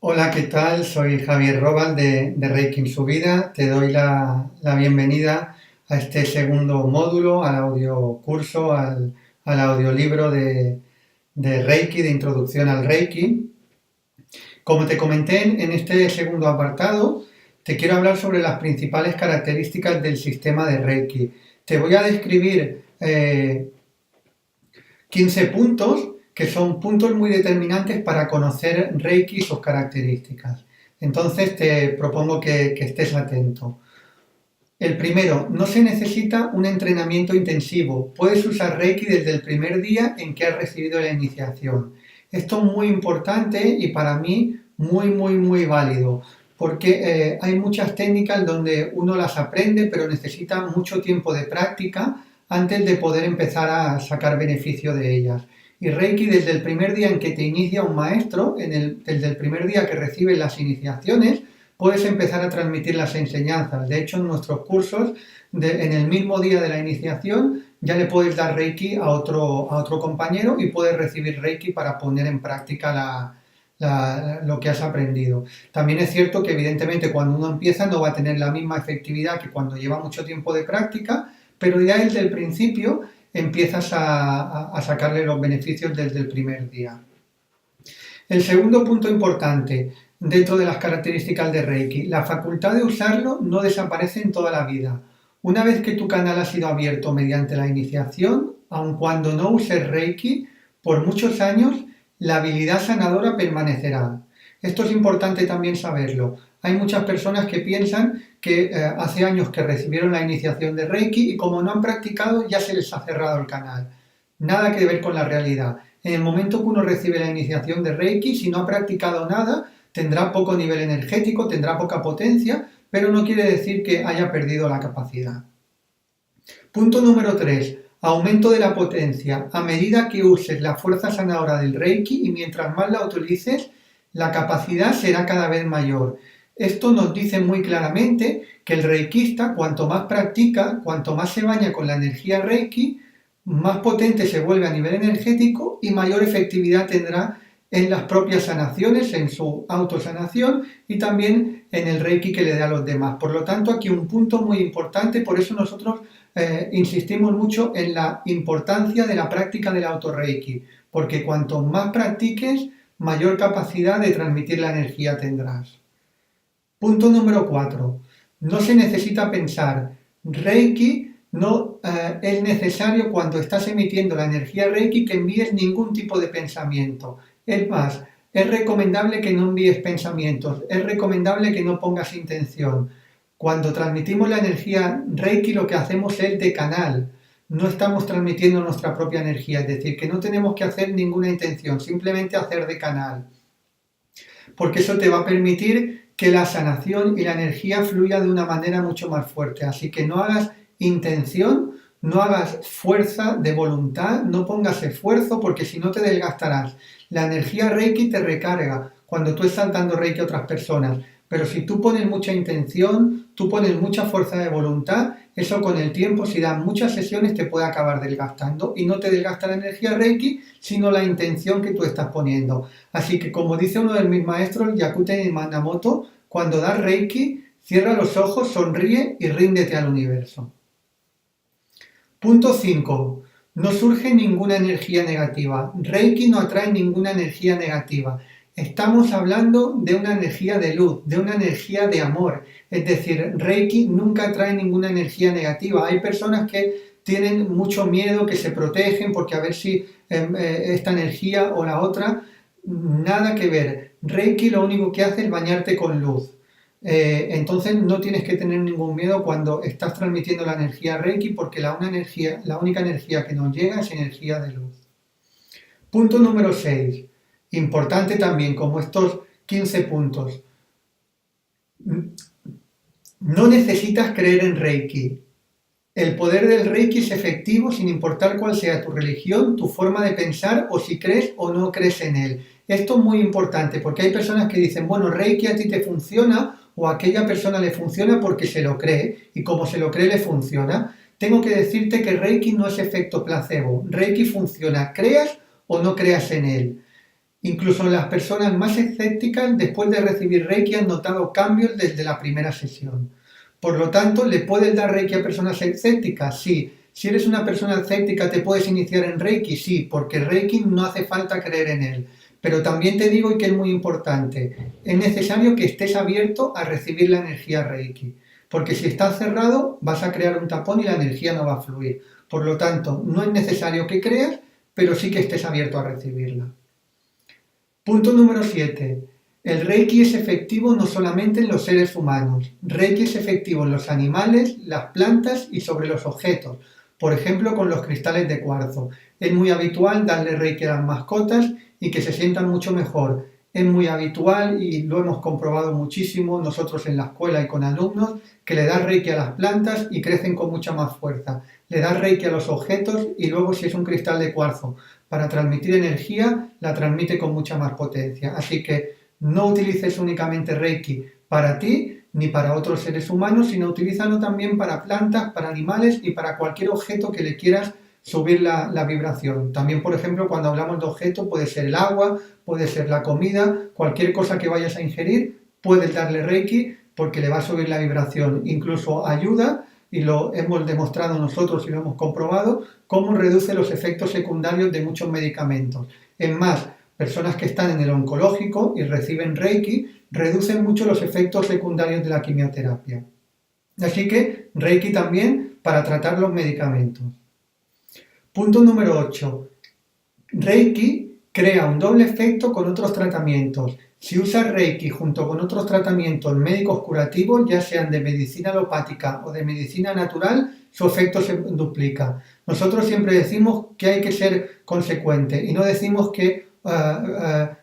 Hola, ¿qué tal? Soy Javier Robal de Reiki en su vida. Te doy la bienvenida a este segundo módulo, al audio curso, al audiolibro de Reiki, de introducción al Reiki. Como te comenté en este segundo apartado, te quiero hablar sobre las principales características del sistema de Reiki. Te voy a describir 15 puntos que son puntos muy determinantes para conocer Reiki y sus características. Entonces te propongo que estés atento. El primero, no se necesita un entrenamiento intensivo. Puedes usar Reiki desde el primer día en que has recibido la iniciación. Esto es muy importante y para mí muy válido, porque hay muchas técnicas donde uno las aprende, pero necesita mucho tiempo de práctica antes de poder empezar a sacar beneficio de ellas. Y Reiki, desde el primer día en que te inicia un maestro, desde el primer día que recibes las iniciaciones, puedes empezar a transmitir las enseñanzas. De hecho, en nuestros cursos, en el mismo día de la iniciación, ya le puedes dar Reiki a otro compañero y puedes recibir Reiki para poner en práctica lo que has aprendido. También es cierto que evidentemente cuando uno empieza no va a tener la misma efectividad que cuando lleva mucho tiempo de práctica, pero ya desde el principio empiezas a sacarle los beneficios desde el primer día. El segundo punto importante dentro de las características de Reiki, la facultad de usarlo no desaparece en toda la vida. Una vez que tu canal ha sido abierto mediante la iniciación, aun cuando no uses Reiki, por muchos años la habilidad sanadora permanecerá. Esto es importante también saberlo. Hay muchas personas que piensan que hace años que recibieron la iniciación de Reiki y como no han practicado ya se les ha cerrado el canal. Nada que ver con la realidad. En el momento que uno recibe la iniciación de Reiki, si no ha practicado nada, tendrá poco nivel energético, tendrá poca potencia, pero no quiere decir que haya perdido la capacidad. Punto número 3. Aumento de la potencia. A medida que uses la fuerza sanadora del Reiki y mientras más la utilices, la capacidad será cada vez mayor. Esto nos dice muy claramente que el reikista, cuanto más practica, cuanto más se baña con la energía Reiki, más potente se vuelve a nivel energético y mayor efectividad tendrá en las propias sanaciones, en su autosanación y también en el Reiki que le da a los demás. Por lo tanto, aquí un punto muy importante, por eso nosotros insistimos mucho en la importancia de la práctica del auto-Reiki, porque cuanto más practiques, mayor capacidad de transmitir la energía tendrás. Punto número 4. No se necesita pensar. Reiki no es necesario cuando estás emitiendo la energía Reiki que envíes ningún tipo de pensamiento. Es más, es recomendable que no envíes pensamientos, es recomendable que no pongas intención. Cuando transmitimos la energía Reiki lo que hacemos es de canal, no estamos transmitiendo nuestra propia energía, es decir, que no tenemos que hacer ninguna intención, simplemente hacer de canal. Porque eso te va a permitir que la sanación y la energía fluya de una manera mucho más fuerte. Así que no hagas intención, no hagas fuerza de voluntad, no pongas esfuerzo porque si no te desgastarás. La energía Reiki te recarga cuando tú estás dando Reiki a otras personas. Pero si tú pones mucha intención, tú pones mucha fuerza de voluntad, eso con el tiempo, si das muchas sesiones, te puede acabar desgastando. Y no te desgasta la energía Reiki, sino la intención que tú estás poniendo. Así que, como dice uno de mis maestros, Yakuten Manamoto, cuando das Reiki, cierra los ojos, sonríe y ríndete al universo. Punto 5. No surge ninguna energía negativa. Reiki no atrae ninguna energía negativa. Estamos hablando de una energía de luz, de una energía de amor. Es decir, Reiki nunca trae ninguna energía negativa. Hay personas que tienen mucho miedo, que se protegen porque a ver si esta energía o la otra, nada que ver. Reiki lo único que hace es bañarte con luz. Entonces no tienes que tener ningún miedo cuando estás transmitiendo la energía Reiki porque la única energía que nos llega es energía de luz. Punto número 6. Importante también, como estos 15 puntos. No necesitas creer en Reiki. El poder del Reiki es efectivo sin importar cuál sea tu religión, tu forma de pensar o si crees o no crees en él. Esto es muy importante porque hay personas que dicen, bueno, Reiki a ti te funciona o a aquella persona le funciona porque se lo cree y como se lo cree le funciona. Tengo que decirte que Reiki no es efecto placebo. Reiki funciona, creas o no creas en él. Incluso las personas más escépticas, después de recibir Reiki, han notado cambios desde la primera sesión. Por lo tanto, ¿le puedes dar Reiki a personas escépticas? Sí. Si eres una persona escéptica, ¿te puedes iniciar en Reiki? Sí, porque Reiki no hace falta creer en él. Pero también te digo, y que es muy importante, es necesario que estés abierto a recibir la energía Reiki. Porque si estás cerrado, vas a crear un tapón y la energía no va a fluir. Por lo tanto, no es necesario que creas, pero sí que estés abierto a recibirla. Punto número 7. El Reiki es efectivo no solamente en los seres humanos. Reiki es efectivo en los animales, las plantas y sobre los objetos. Por ejemplo, con los cristales de cuarzo. Es muy habitual darle Reiki a las mascotas y que se sientan mucho mejor. Es muy habitual y lo hemos comprobado muchísimo nosotros en la escuela y con alumnos, que le das Reiki a las plantas y crecen con mucha más fuerza. Le das Reiki a los objetos y luego, si es un cristal de cuarzo, para transmitir energía, la transmite con mucha más potencia. Así que no utilices únicamente Reiki para ti ni para otros seres humanos, sino utilízalo también para plantas, para animales y para cualquier objeto que le quieras subir la vibración. También, por ejemplo, cuando hablamos de objeto, puede ser el agua, puede ser la comida, cualquier cosa que vayas a ingerir, puedes darle Reiki porque le va a subir la vibración. Incluso ayuda, y lo hemos demostrado nosotros y lo hemos comprobado, cómo reduce los efectos secundarios de muchos medicamentos. Es más, personas que están en el oncológico y reciben Reiki reducen mucho los efectos secundarios de la quimioterapia. Así que Reiki también para tratar los medicamentos. Punto número 8. Reiki crea un doble efecto con otros tratamientos. Si usas Reiki junto con otros tratamientos médicos curativos, ya sean de medicina alopática o de medicina natural, su efecto se duplica. Nosotros siempre decimos que hay que ser consecuente y no decimos que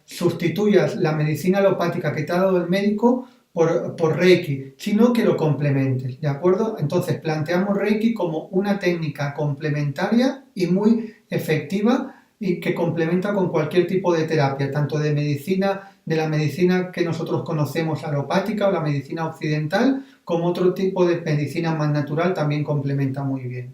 sustituyas la medicina alopática que te ha dado el médico por Reiki, sino que lo complementes, ¿de acuerdo? Entonces planteamos Reiki como una técnica complementaria y muy efectiva y que complementa con cualquier tipo de terapia, tanto de medicina, de la medicina que nosotros conocemos alopática o la medicina occidental, como otro tipo de medicina más natural también complementa muy bien.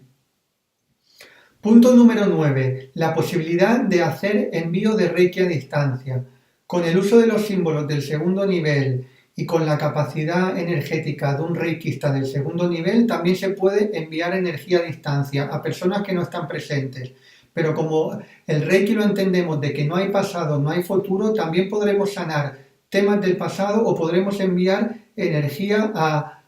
Punto número 9. La posibilidad de hacer envío de Reiki a distancia. Con el uso de los símbolos del segundo nivel y con la capacidad energética de un reikista del segundo nivel, también se puede enviar energía a distancia a personas que no están presentes. Pero como el Reiki lo entendemos de que no hay pasado, no hay futuro, también podremos sanar temas del pasado o podremos enviar energía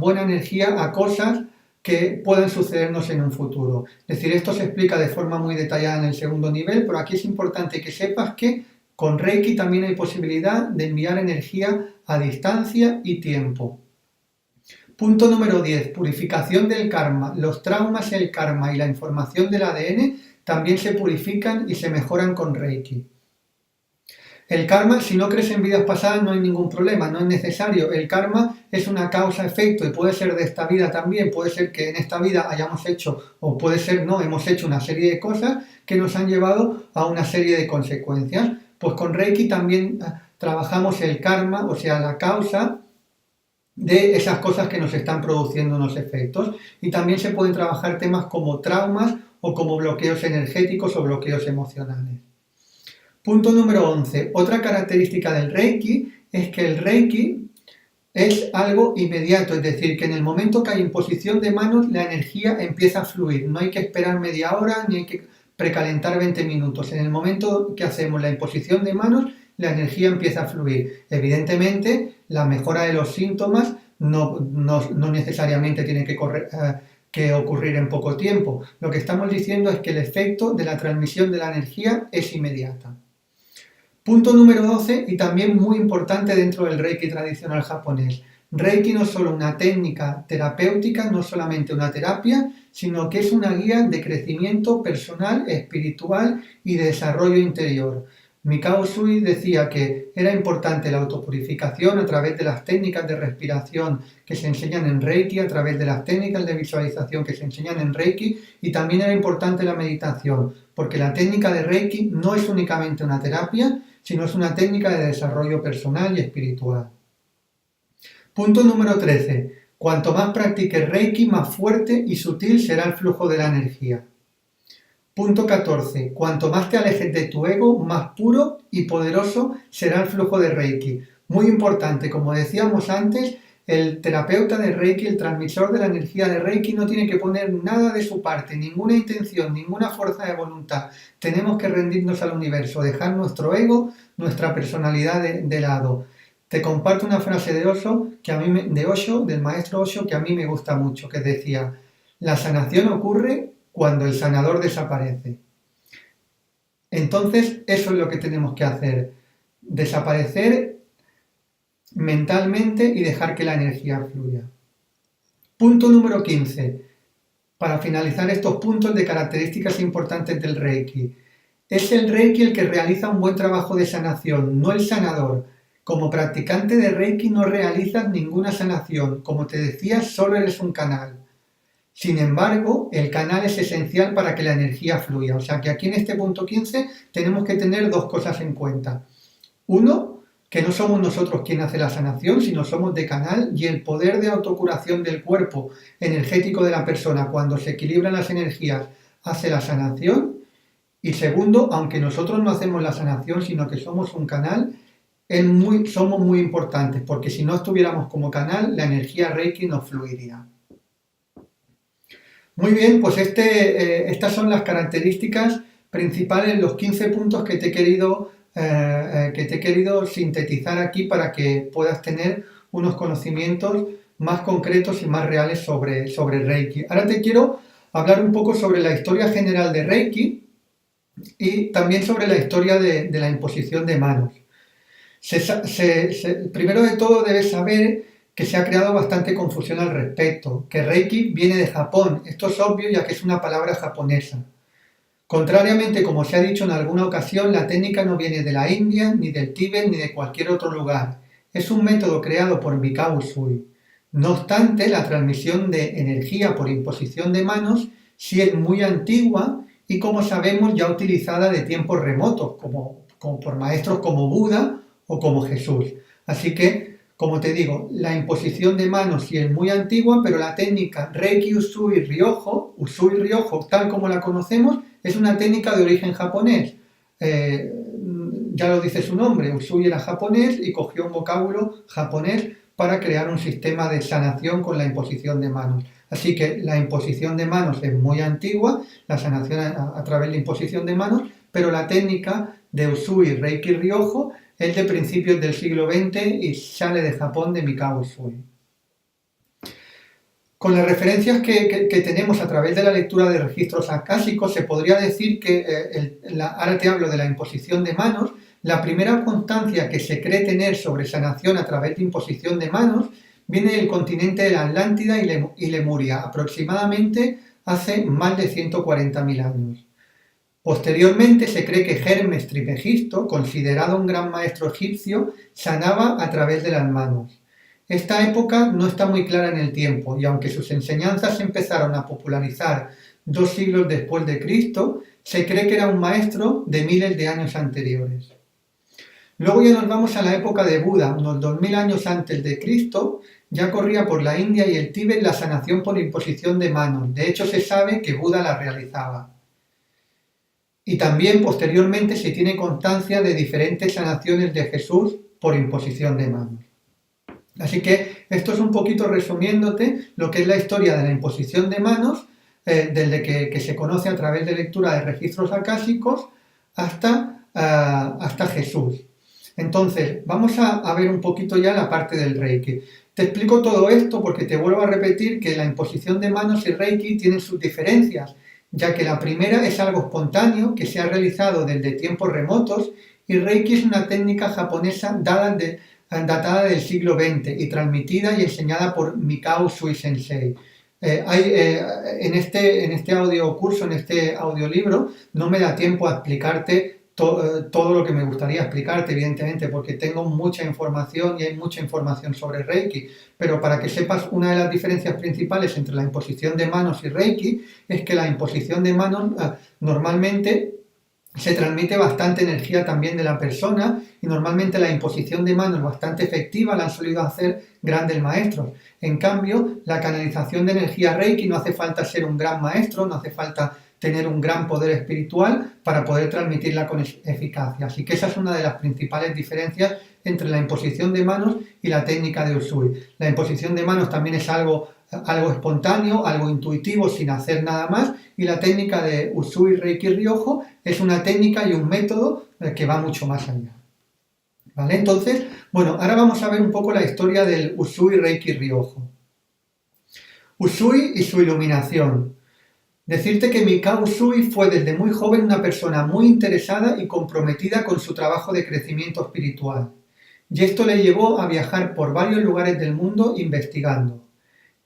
buena energía a cosas que puedan sucedernos en un futuro. Es decir, esto se explica de forma muy detallada en el segundo nivel, pero aquí es importante que sepas que con Reiki también hay posibilidad de enviar energía a distancia y tiempo. Punto número 10. Purificación del karma. Los traumas, el karma y la información del ADN también se purifican y se mejoran con Reiki. El karma, si no crees en vidas pasadas, no hay ningún problema, no es necesario. El karma es una causa-efecto y puede ser de esta vida también. Puede ser que en esta vida hayamos hecho, o puede ser no, hemos hecho una serie de cosas que nos han llevado a una serie de consecuencias. Pues con Reiki también trabajamos el karma, o sea, la causa de esas cosas que nos están produciendo unos efectos. Y también se pueden trabajar temas como traumas o como bloqueos energéticos o bloqueos emocionales. Punto número 11. Otra característica del Reiki es que el Reiki es algo inmediato, es decir, que en el momento que hay imposición de manos la energía empieza a fluir. No hay que esperar media hora ni hay que precalentar 20 minutos. En el momento que hacemos la imposición de manos, la energía empieza a fluir. Evidentemente, la mejora de los síntomas no necesariamente tiene que ocurrir en poco tiempo. Lo que estamos diciendo es que el efecto de la transmisión de la energía es inmediata. Punto número 12 y también muy importante dentro del Reiki tradicional japonés. Reiki no es solo una técnica terapéutica, no solamente una terapia, sino que es una guía de crecimiento personal, espiritual y de desarrollo interior. Mikao Usui decía que era importante la autopurificación a través de las técnicas de respiración que se enseñan en Reiki, a través de las técnicas de visualización que se enseñan en Reiki, y también era importante la meditación, porque la técnica de Reiki no es únicamente una terapia, sino es una técnica de desarrollo personal y espiritual. Punto número 13. Cuanto más practiques Reiki, más fuerte y sutil será el flujo de la energía. Punto 14. Cuanto más te alejes de tu ego, más puro y poderoso será el flujo de Reiki. Muy importante, como decíamos antes, el terapeuta de Reiki, el transmisor de la energía de Reiki, no tiene que poner nada de su parte, ninguna intención, ninguna fuerza de voluntad. Tenemos que rendirnos al universo, dejar nuestro ego, nuestra personalidad de lado. Te comparto una frase de Osho, del maestro Osho, que a mí me gusta mucho, que decía: la sanación ocurre cuando el sanador desaparece. Entonces, eso es lo que tenemos que hacer: desaparecer mentalmente y dejar que la energía fluya. Punto número 15. Para finalizar estos puntos de características importantes del Reiki. Es el Reiki el que realiza un buen trabajo de sanación, no el sanador. Como practicante de Reiki no realizas ninguna sanación. Como te decía, solo eres un canal. Sin embargo, el canal es esencial para que la energía fluya. O sea que aquí en este punto 15 tenemos que tener dos cosas en cuenta. Uno, que no somos nosotros quien hace la sanación, sino somos de canal, y el poder de autocuración del cuerpo energético de la persona cuando se equilibran las energías hace la sanación. Y segundo, aunque nosotros no hacemos la sanación, sino que somos un canal, somos muy importantes, porque si no estuviéramos como canal, la energía Reiki no fluiría. Muy bien, pues estas son las características principales, los 15 puntos que te he querido sintetizar aquí para que puedas tener unos conocimientos más concretos y más reales sobre Reiki. Ahora te quiero hablar un poco sobre la historia general de Reiki y también sobre la historia de la imposición de manos. Primero de todo debes saber que se ha creado bastante confusión al respecto, que Reiki viene de Japón. Esto es obvio ya que es una palabra japonesa. Contrariamente, como se ha dicho en alguna ocasión, la técnica no viene de la India, ni del Tíbet, ni de cualquier otro lugar. Es un método creado por Mikao Usui. No obstante, la transmisión de energía por imposición de manos sí es muy antigua y, como sabemos, ya utilizada de tiempos remotos, como por maestros como Buda o como Jesús. Así que, como te digo, la imposición de manos sí es muy antigua, pero la técnica Reiki Usui Ryoho, tal como la conocemos, es una técnica de origen japonés. Ya lo dice su nombre, Usui era japonés y cogió un vocablo japonés para crear un sistema de sanación con la imposición de manos. Así que la imposición de manos es muy antigua, la sanación a través de la imposición de manos, pero la técnica de Usui Reiki Ryoho es de principios del siglo XX y sale de Japón, de Mikao Usui. Con las referencias que tenemos a través de la lectura de registros akáshicos, se podría decir que, ahora te hablo de la imposición de manos, la primera constancia que se cree tener sobre sanación a través de imposición de manos viene del continente de la Atlántida y Lemuria, aproximadamente hace más de 140.000 años. Posteriormente se cree que Hermes Trismegisto, considerado un gran maestro egipcio, sanaba a través de las manos. Esta época no está muy clara en el tiempo, y aunque sus enseñanzas se empezaron a popularizar 2 siglos después de Cristo, se cree que era un maestro de miles de años anteriores. Luego ya nos vamos a la época de Buda, unos 2000 años antes de Cristo, ya corría por la India y el Tíbet la sanación por imposición de manos. De hecho, se sabe que Buda la realizaba. Y también posteriormente se tiene constancia de diferentes sanaciones de Jesús por imposición de manos. Así que esto es un poquito resumiéndote lo que es la historia de la imposición de manos, desde que se conoce a través de lectura de registros akáshicos hasta Jesús. Entonces, vamos a ver un poquito ya la parte del Reiki. Te explico todo esto porque te vuelvo a repetir que la imposición de manos y Reiki tienen sus diferencias, ya que la primera es algo espontáneo que se ha realizado desde tiempos remotos y Reiki es una técnica japonesa datada del siglo XX y transmitida y enseñada por Mikao Usui Sensei. En este audiocurso, en este audiolibro, no me da tiempo a explicarte todo lo que me gustaría explicarte, evidentemente, porque tengo mucha información y hay mucha información sobre Reiki, pero para que sepas, una de las diferencias principales entre la imposición de manos y Reiki es que la imposición de manos normalmente se transmite bastante energía también de la persona y normalmente la imposición de manos es bastante efectiva, la han solido hacer grandes maestros. En cambio, la canalización de energía Reiki no hace falta ser un gran maestro, no hace falta tener un gran poder espiritual para poder transmitirla con eficacia. Así que esa es una de las principales diferencias entre la imposición de manos y la técnica de Usui. La imposición de manos también es algo espontáneo, algo intuitivo, sin hacer nada más, y la técnica de Usui Reiki Ryoho es una técnica y un método que va mucho más allá. ¿Vale? Entonces, bueno, ahora vamos a ver un poco la historia del Usui Reiki Ryoho. Usui y su iluminación. Decirte que Mikao Usui fue desde muy joven una persona muy interesada y comprometida con su trabajo de crecimiento espiritual, y esto le llevó a viajar por varios lugares del mundo investigando.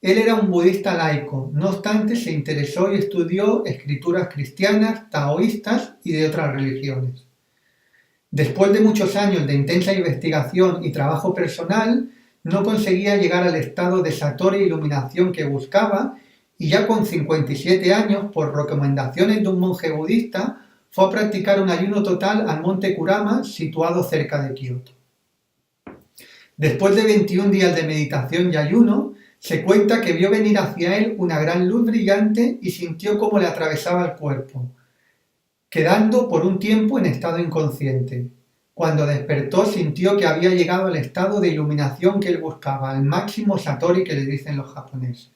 Él era un budista laico, no obstante se interesó y estudió escrituras cristianas, taoístas y de otras religiones. Después de muchos años de intensa investigación y trabajo personal, no conseguía llegar al estado de satori e iluminación que buscaba, y ya con 57 años, por recomendaciones de un monje budista, fue a practicar un ayuno total al monte Kurama, situado cerca de Kioto. Después de 21 días de meditación y ayuno, se cuenta que vio venir hacia él una gran luz brillante y sintió cómo le atravesaba el cuerpo, quedando por un tiempo en estado inconsciente. Cuando despertó sintió que había llegado al estado de iluminación que él buscaba, al máximo satori que le dicen los japoneses.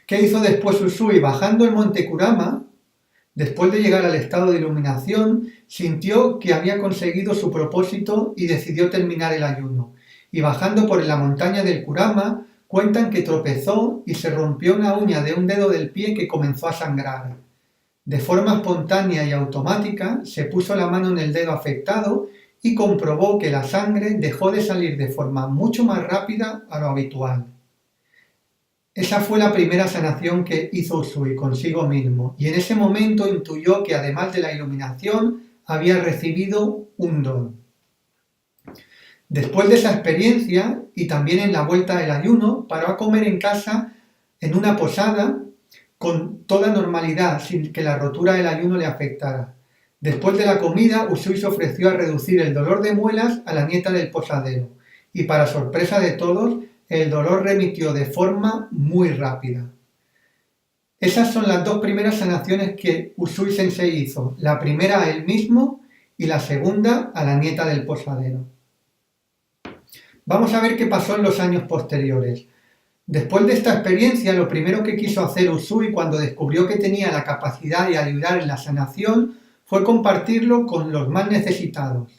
¿Qué hizo después Usui? Bajando el monte Kurama, después de llegar al estado de iluminación, sintió que había conseguido su propósito y decidió terminar el ayuno. Y bajando por la montaña del Kurama, cuentan que tropezó y se rompió una uña de un dedo del pie que comenzó a sangrar. De forma espontánea y automática, se puso la mano en el dedo afectado y comprobó que la sangre dejó de salir de forma mucho más rápida a lo habitual. Esa fue la primera sanación que hizo Usui consigo mismo, y en ese momento intuyó que además de la iluminación, había recibido un don. Después de esa experiencia, y también en la vuelta del ayuno, paró a comer en casa, en una posada, con toda normalidad, sin que la rotura del ayuno le afectara. Después de la comida, Usui se ofreció a reducir el dolor de muelas a la nieta del posadero, y para sorpresa de todos, el dolor remitió de forma muy rápida. Esas son las dos primeras sanaciones que Usui Sensei hizo, la primera a él mismo y la segunda a la nieta del posadero. Vamos a ver qué pasó en los años posteriores. Después de esta experiencia, lo primero que quiso hacer Usui cuando descubrió que tenía la capacidad de ayudar en la sanación fue compartirlo con los más necesitados.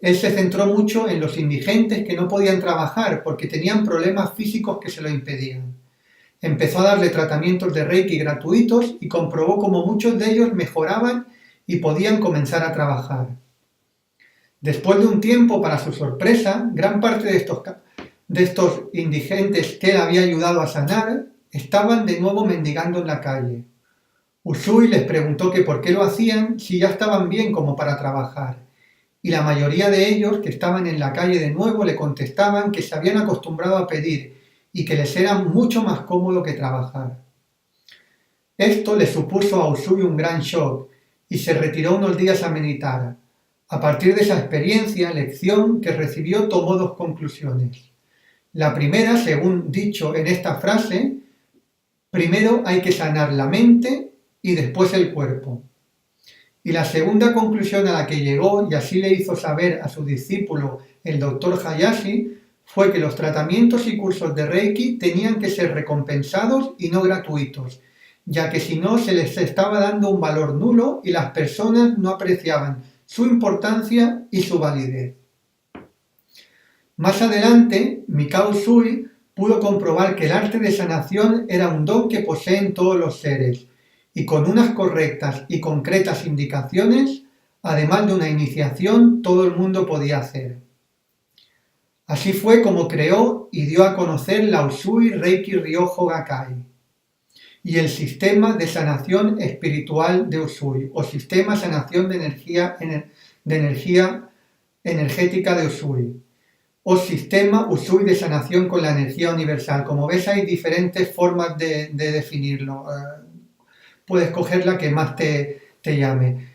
Él se centró mucho en los indigentes que no podían trabajar porque tenían problemas físicos que se lo impedían. Empezó a darle tratamientos de Reiki gratuitos y comprobó cómo muchos de ellos mejoraban y podían comenzar a trabajar. Después de un tiempo, para su sorpresa, gran parte de estos indigentes que él había ayudado a sanar estaban de nuevo mendigando en la calle. Usui les preguntó que por qué lo hacían si ya estaban bien como para trabajar. Y la mayoría de ellos que estaban en la calle de nuevo le contestaban que se habían acostumbrado a pedir y que les era mucho más cómodo que trabajar. Esto le supuso a Usui un gran shock y se retiró unos días a meditar. A partir de esa experiencia, lección que recibió, tomó dos conclusiones. La primera, según dicho en esta frase, primero hay que sanar la mente y después el cuerpo. Y la segunda conclusión a la que llegó, y así le hizo saber a su discípulo el Dr. Hayashi, fue que los tratamientos y cursos de Reiki tenían que ser recompensados y no gratuitos, ya que si no se les estaba dando un valor nulo y las personas no apreciaban su importancia y su validez. Más adelante, Mikao Usui pudo comprobar que el arte de sanación era un don que poseen todos los seres, y con unas correctas y concretas indicaciones, además de una iniciación, todo el mundo podía hacer. Así fue como creó y dio a conocer la Usui Reiki Ryoho Gakkai y el sistema de sanación espiritual de Usui, o sistema de sanación de energía energética de Usui, o sistema Usui de sanación con la energía universal. Como ves, hay diferentes formas de definirlo. Puedes coger la que más te llame.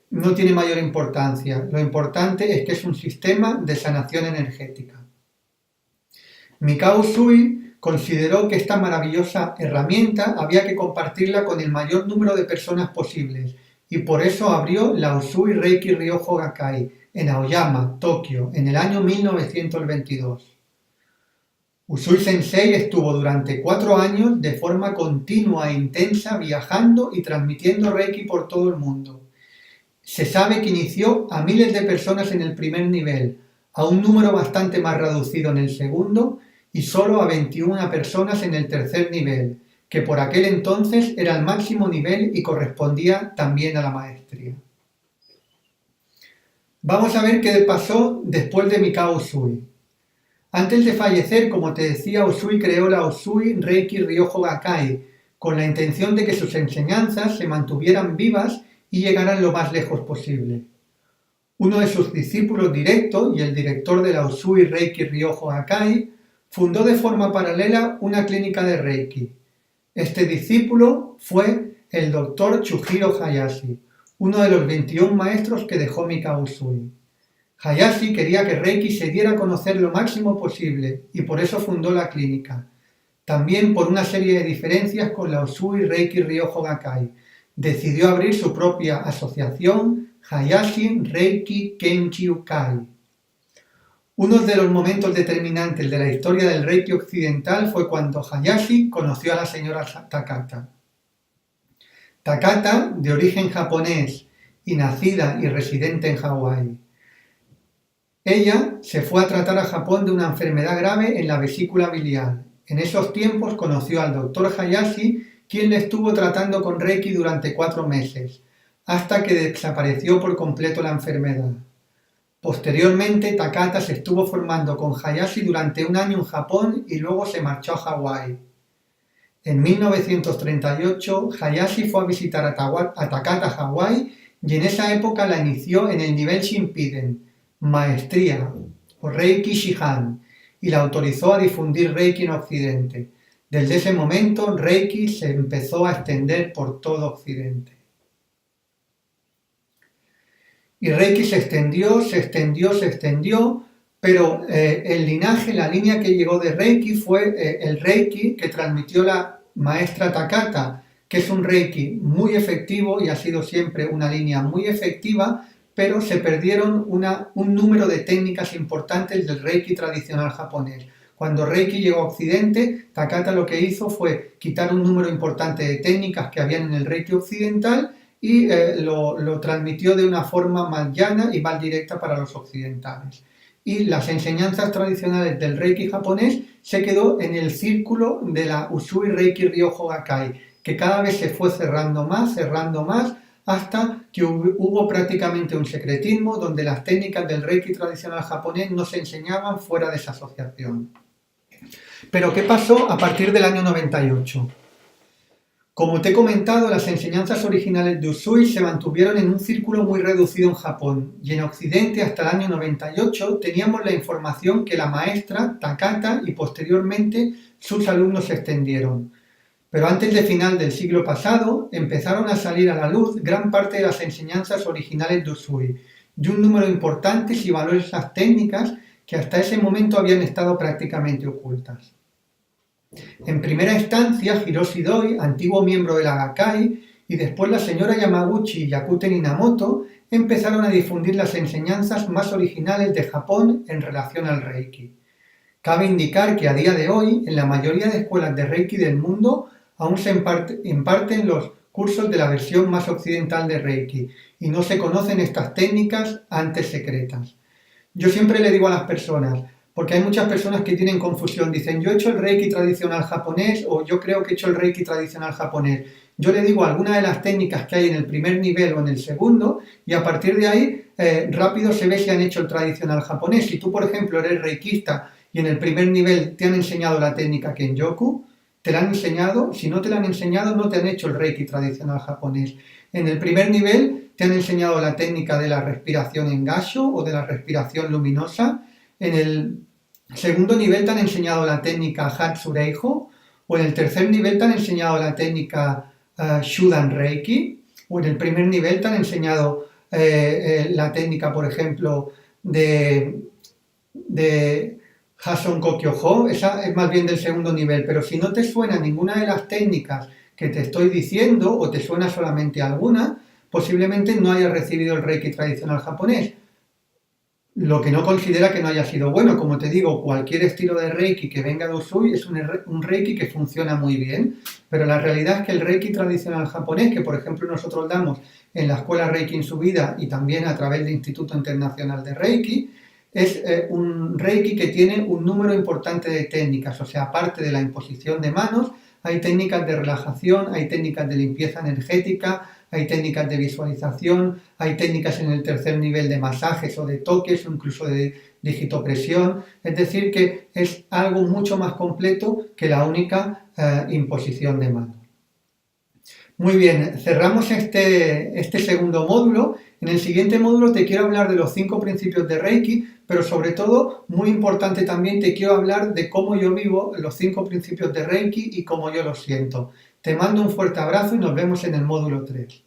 No tiene mayor importancia. Lo importante es que es un sistema de sanación energética. Mikao Usui consideró que esta maravillosa herramienta había que compartirla con el mayor número de personas posibles y por eso abrió la Usui Reiki Ryoho Gakkai en Aoyama, Tokio, en el año 1922. Usui Sensei estuvo durante 4 años de forma continua e intensa viajando y transmitiendo Reiki por todo el mundo. Se sabe que inició a miles de personas en el primer nivel, a un número bastante más reducido en el segundo y solo a 21 personas en el tercer nivel, que por aquel entonces era el máximo nivel y correspondía también a la maestría. Vamos a ver qué pasó después de Mikao Usui. Antes de fallecer, como te decía, Usui creó la Usui Reiki Ryoho Gakkai con la intención de que sus enseñanzas se mantuvieran vivas y llegaran lo más lejos posible. Uno de sus discípulos directos y el director de la Usui Reiki Ryoho Gakkai fundó de forma paralela una clínica de Reiki. Este discípulo fue el Dr. Chujiro Hayashi, uno de los 21 maestros que dejó Mikao Usui. Hayashi quería que Reiki se diera a conocer lo máximo posible y por eso fundó la clínica. También por una serie de diferencias con la Usui Reiki Ryoho Gakkai, decidió abrir su propia asociación, Hayashi Reiki Kenkyūkai. Uno de los momentos determinantes de la historia del Reiki occidental fue cuando Hayashi conoció a la señora Takata. Takata, de origen japonés y nacida y residente en Hawái. Ella se fue a tratar a Japón de una enfermedad grave en la vesícula biliar. En esos tiempos conoció al Dr. Hayashi, quien le estuvo tratando con Reiki durante 4 meses, hasta que desapareció por completo la enfermedad. Posteriormente, Takata se estuvo formando con Hayashi durante 1 año en Japón y luego se marchó a Hawái. En 1938, Hayashi fue a visitar a Takata a Hawái y en esa época la inició en el nivel Shinpiden, maestría o Reiki Shihan, y la autorizó a difundir Reiki en Occidente. Desde ese momento, Reiki se empezó a extender por todo Occidente. Y Reiki se extendió, pero el linaje, la línea que llegó de Reiki fue el Reiki que transmitió la maestra Takata, que es un Reiki muy efectivo y ha sido siempre una línea muy efectiva, pero se perdieron un número de técnicas importantes del Reiki tradicional japonés. Cuando Reiki llegó a Occidente, Takata lo que hizo fue quitar un número importante de técnicas que habían en el Reiki occidental y lo transmitió de una forma más llana y más directa para los occidentales. Y las enseñanzas tradicionales del Reiki japonés se quedó en el círculo de la Usui Reiki Ryoho Gakkai, que cada vez se fue cerrando más, hasta que hubo prácticamente un secretismo donde las técnicas del Reiki tradicional japonés no se enseñaban fuera de esa asociación. Pero ¿qué pasó a partir del año 98? Como te he comentado, las enseñanzas originales de Usui se mantuvieron en un círculo muy reducido en Japón y en Occidente hasta el año 98 teníamos la información que la maestra Takata y posteriormente sus alumnos se extendieron. Pero antes del final del siglo pasado empezaron a salir a la luz gran parte de las enseñanzas originales de Usui y un número importante y valiosas técnicas que hasta ese momento habían estado prácticamente ocultas. En primera instancia, Hiroshi Doi, antiguo miembro de la Gakkai, y después la señora Yamaguchi y Yakuten Inamoto empezaron a difundir las enseñanzas más originales de Japón en relación al Reiki. Cabe indicar que a día de hoy, en la mayoría de escuelas de Reiki del mundo, aún se imparten los cursos de la versión más occidental de Reiki y no se conocen estas técnicas antes secretas. Yo siempre le digo a las personas, porque hay muchas personas que tienen confusión, dicen yo he hecho el Reiki tradicional japonés o yo creo que he hecho el Reiki tradicional japonés. Yo le digo algunas de las técnicas que hay en el primer nivel o en el segundo y a partir de ahí rápido se ve si han hecho el tradicional japonés. Si tú, por ejemplo, eres reikista y en el primer nivel te han enseñado la técnica Kenjoku, te la han enseñado, si no te la han enseñado no te han hecho el Reiki tradicional japonés. En el primer nivel te han enseñado la técnica de la respiración en Gassho o de la respiración luminosa. En el segundo nivel te han enseñado la técnica Hatsureijo o en el tercer nivel te han enseñado la técnica Shudan Reiki o en el primer nivel te han enseñado la técnica, por ejemplo, de Jason Kokyoho, esa es más bien del segundo nivel, pero si no te suena ninguna de las técnicas que te estoy diciendo o te suena solamente alguna, posiblemente no hayas recibido el Reiki tradicional japonés. Lo que no considera que no haya sido bueno. Como te digo, cualquier estilo de Reiki que venga de Usui es un Reiki que funciona muy bien, pero la realidad es que el Reiki tradicional japonés, que por ejemplo nosotros damos en la escuela Reiki en su vida y también a través del Instituto Internacional de Reiki, es un Reiki que tiene un número importante de técnicas, o sea, aparte de la imposición de manos, hay técnicas de relajación, hay técnicas de limpieza energética, hay técnicas de visualización, hay técnicas en el tercer nivel de masajes o de toques o incluso de digitopresión, es decir, que es algo mucho más completo que la única imposición de manos. Muy bien, cerramos este segundo módulo. En el siguiente módulo te quiero hablar de los 5 principios de Reiki, pero sobre todo, muy importante también, te quiero hablar de cómo yo vivo los 5 principios de Reiki y cómo yo los siento. Te mando un fuerte abrazo y nos vemos en el módulo 3.